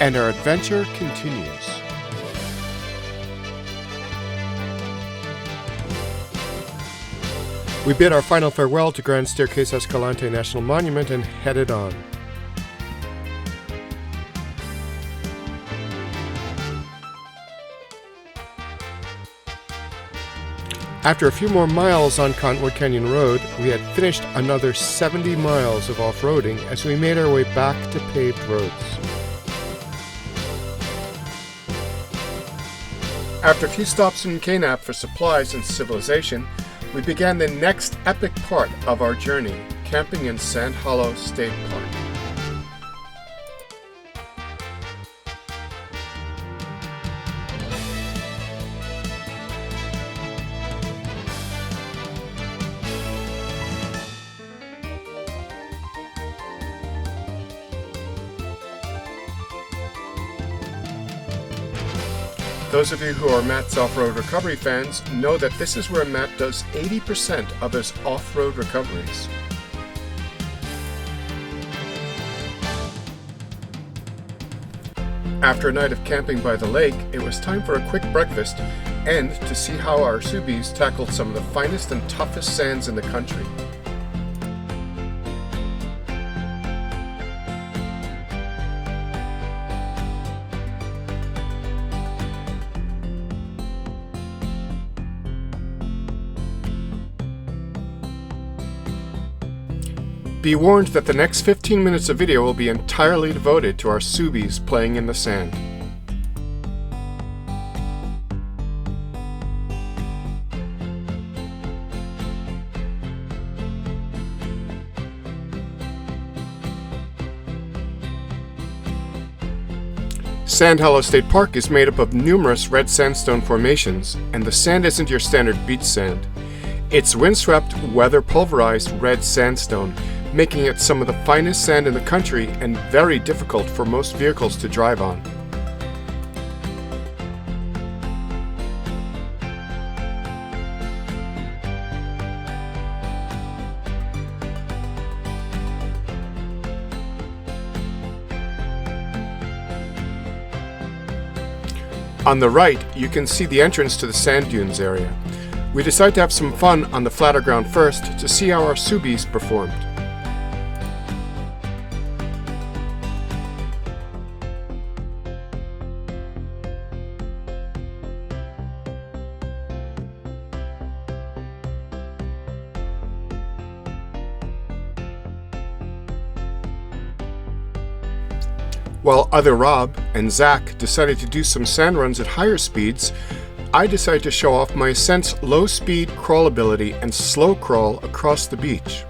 And our adventure continues. We bid our final farewell to Grand Staircase-Escalante National Monument and headed on. After a few more miles on Cottonwood Canyon Road, we had finished another 70 miles of off-roading as we made our way back to paved roads. After a few stops in Kanab for supplies and civilization, we began the next epic part of our journey, camping in Sand Hollow State Park. Those of you who are Matt's off-road recovery fans know that this is where Matt does 80% of his off-road recoveries. After a night of camping by the lake, it was time for a quick breakfast and to see how our Subies tackled some of the finest and toughest sands in the country. Be warned that the next 15 minutes of video will be entirely devoted to our Subies playing in the sand. Sand Hollow State Park is made up of numerous red sandstone formations, and the sand isn't your standard beach sand. It's windswept, weather-pulverized red sandstone, making it some of the finest sand in the country and very difficult for most vehicles to drive on. On the right, you can see the entrance to the sand dunes area. We decided to have some fun on the flatter ground first to see how our Subies performed. While other Rob and Zach decided to do some sand runs at higher speeds, I decided to show off my Ascent's low-speed crawl ability and slow crawl across the beach.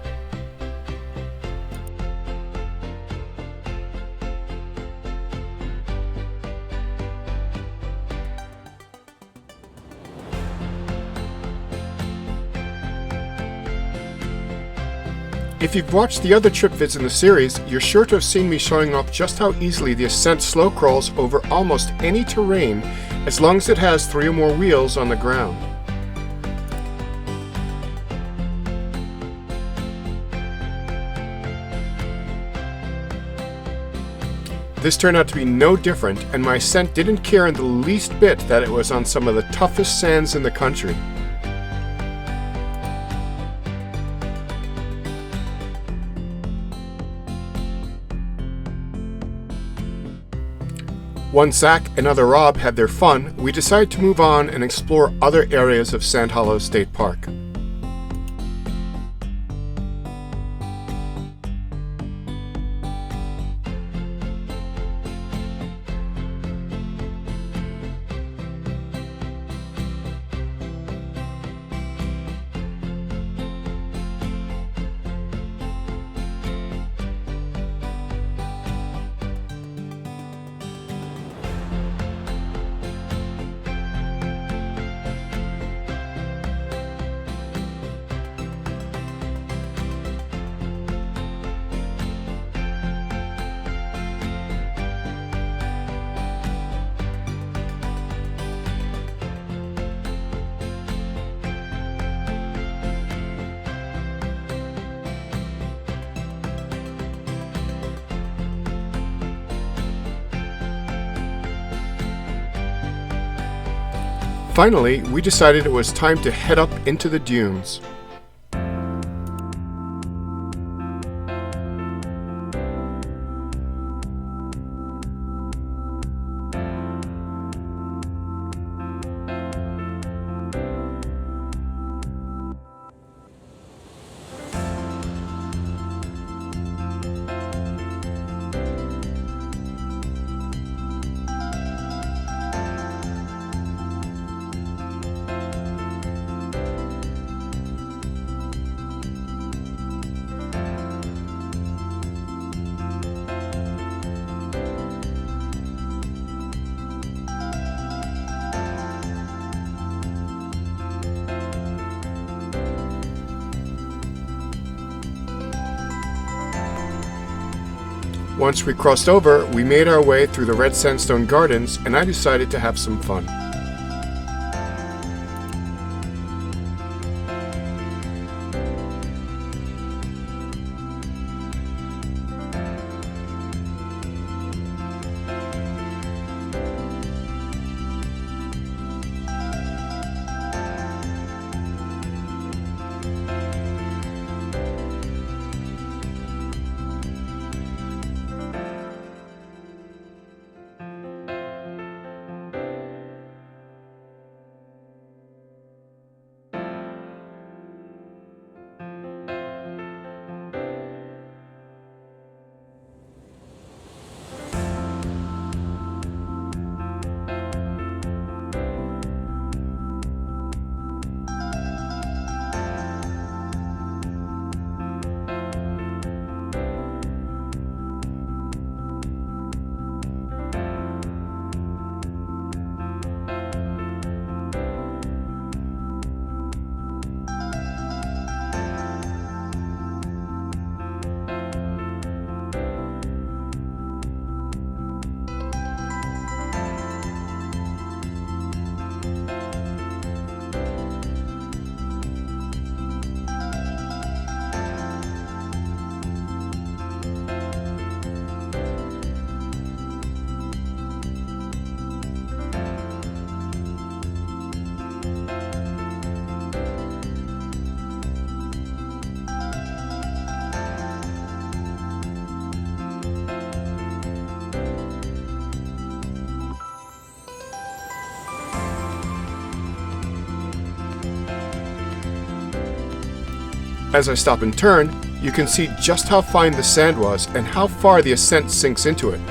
If you've watched the other trip vids in the series, you're sure to have seen me showing off just how easily the Ascent slow crawls over almost any terrain as long as it has 3 or more wheels on the ground. This turned out to be no different, and my Ascent didn't care in the least bit that it was on some of the toughest sands in the country. Once Zach and other Rob had their fun, we decided to move on and explore other areas of Sand Hollow State Park. Finally, we decided it was time to head up into the dunes. Once we crossed over, we made our way through the red sandstone gardens, and I decided to have some fun. As I stop and turn, you can see just how fine the sand was and how far the Ascent sinks into it.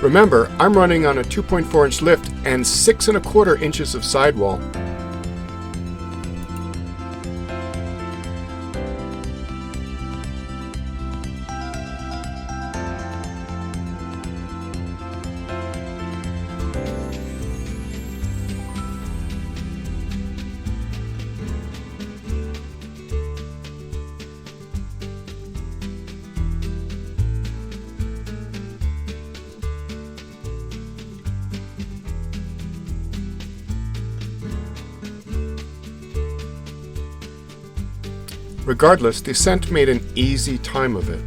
Remember, I'm running on a 2.4-inch lift and 6 1/4 inches of sidewall. Regardless, the Ascent made an easy time of it.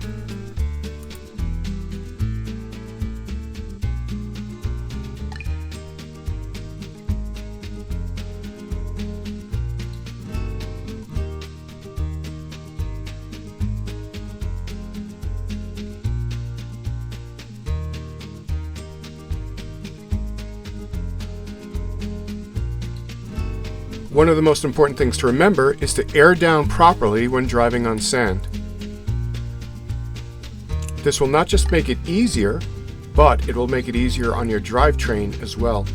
One of the most important things to remember is to air down properly when driving on sand. This will not just make it easier, but it will make it easier on your drivetrain as well.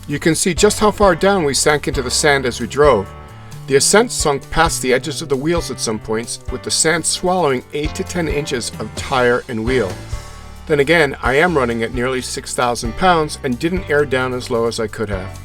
You can see just how far down we sank into the sand as we drove. The Ascent sunk past the edges of the wheels at some points, with the sand swallowing 8 to 10 inches of tire and wheel. Then again, I am running at nearly 6,000 pounds and didn't air down as low as I could have.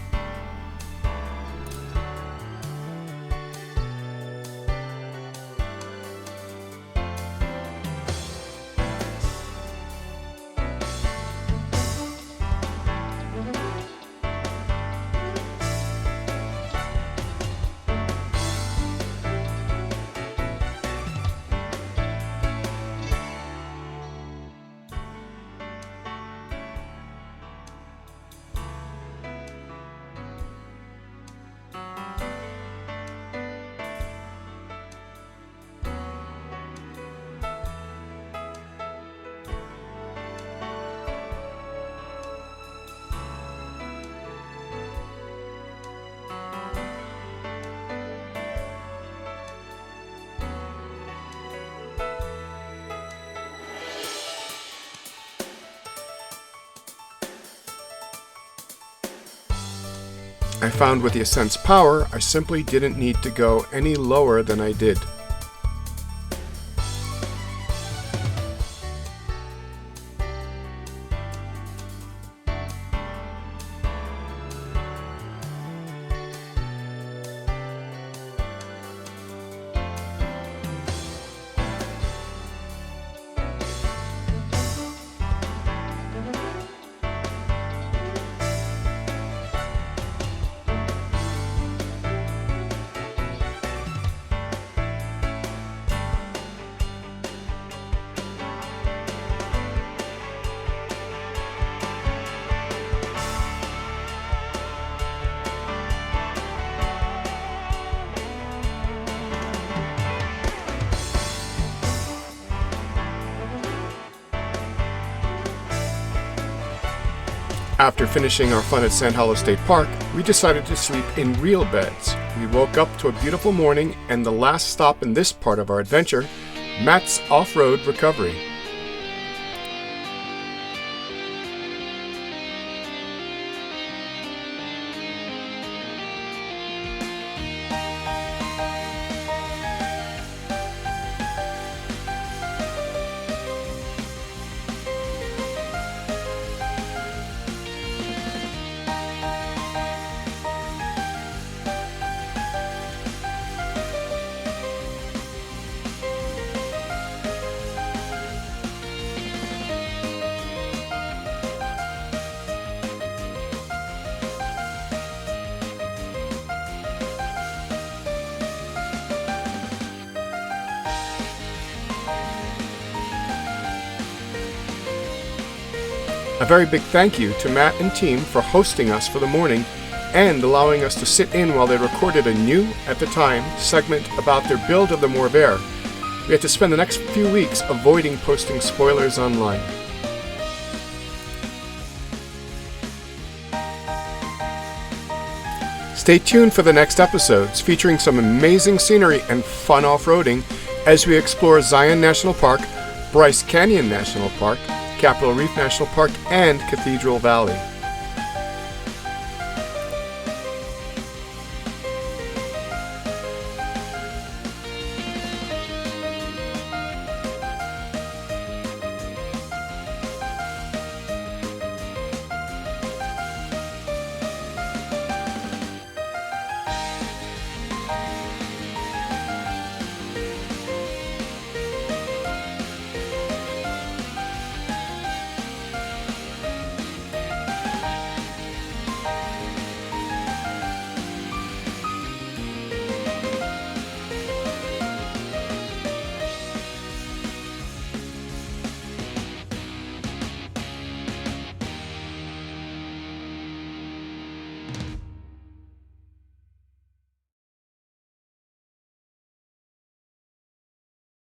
I found with the Ascent's power, I simply didn't need to go any lower than I did. After finishing our fun at Sand Hollow State Park, we decided to sleep in real beds. We woke up to a beautiful morning and the last stop in this part of our adventure, Matt's off-road recovery. A very big thank you to Matt and team for hosting us for the morning and allowing us to sit in while they recorded a new, at the time, segment about their build of the Morvair. We had to spend the next few weeks avoiding posting spoilers online. Stay tuned for the next episodes featuring some amazing scenery and fun off-roading as we explore Zion National Park, Bryce Canyon National Park, Capitol Reef National Park, and Cathedral Valley.